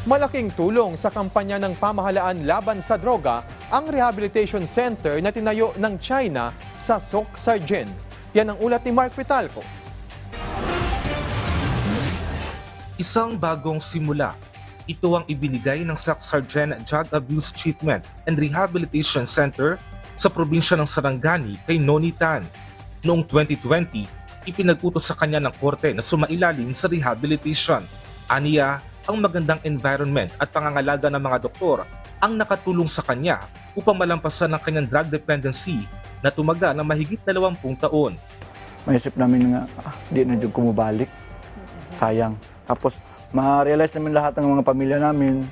Malaking tulong sa kampanya ng pamahalaan laban sa droga ang rehabilitation center na tinayo ng China sa Sok Sargen. Yan ang ulat ni Mark Vitalco. Isang bagong simula. Ito ang ibinigay ng Sok Sargen Drug Abuse Treatment and Rehabilitation Center sa probinsya ng Sarangani kay Noni Tan. Noong 2020, ipinag-utos sa kanya ng korte na sumailalim sa rehabilitation. Aniya, ang magandang environment at pangangalaga ng mga doktor ang nakatulong sa kanya upang malampasan ang kanyang drug dependency na tumagal ng mahigit 20 taon. Maisip namin nga, di na dyan kumubalik. Sayang. Tapos, ma-realize namin lahat ng mga pamilya namin,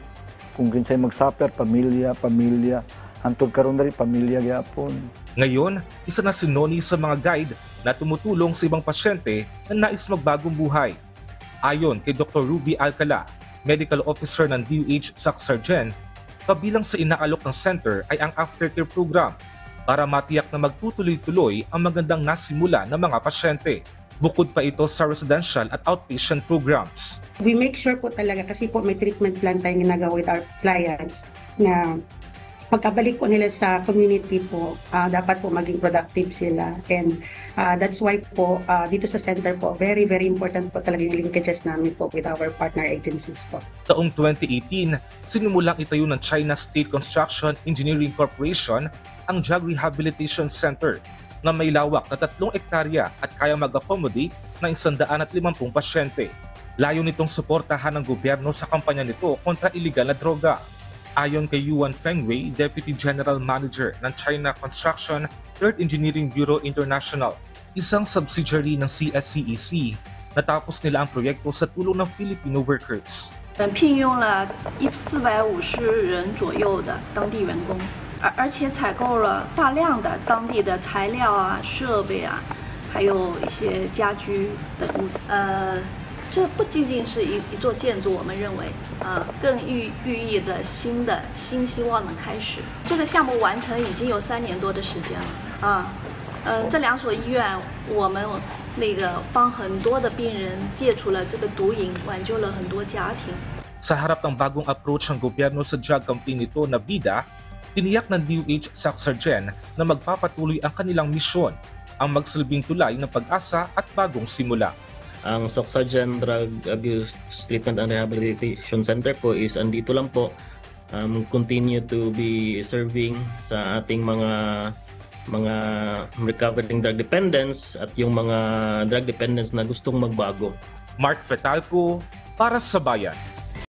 kung ginsay mag-suffer, pamilya. Hantod karon na rin, pamilya gyapon. Ngayon, isa na si Noni sa mga guide na tumutulong sa ibang pasyente na nais magbagong buhay. Ayon kay Dr. Ruby Alcala, Medical Officer ng DOH Sok Sargen, kabilang sa inaalok ng center ay ang aftercare program para matiyak na magtutuloy-tuloy ang magandang nasimula ng mga pasyente. Bukod pa ito sa residential at outpatient programs. We make sure po talaga kasi po may treatment plan tayong ginagawa with our clients na pagkabalik po nila sa community po, dapat po maging productive sila. And that's why po dito sa center po, very, very important po talaga yung linkages namin po with our partner agencies po. Taong 2018, sinimulang itayo ng China State Construction Engineering Corporation ang Drug Rehabilitation Center na may lawak na 3 ektarya at kaya mag-accommodate ng 150 pasyente. Layo nitong suportahan ng gobyerno sa kampanya nito kontra iligal na droga. Ayon kay Yuan Fengwei, Deputy General Manager ng China Construction Third Engineering Bureau International, isang subsidiary ng CSCEC, natapos nila ang proyekto sa tulong ng Filipino workers. 聘用了450人左右的当地员工，而且采购了大量的当地的材料啊、设备啊，还有一些家居的物资。这不仅仅是一座建筑，我们认为，更寓意着新希望的开始。这个项目完成已经有3年多的时间了，这2所医院，我们帮很多的病人戒除了这个毒瘾，挽救了很多家庭。 Sa harap ng bagong approach ng gobyerno sa drug campaign nito na Vida, tiniyak ng DOH Sok Sargen na magpapatuloy ang kanilang misyon, ang magsilbing tulay ng pag-asa at bagong simula. Ang Sok Sargen Drug Abuse Treatment and Rehabilitation Center po is andito lang po, continue to be serving sa ating mga recovering drug dependents at yung mga drug dependents na gustong magbago. Mark Vitalco para sa Bayan.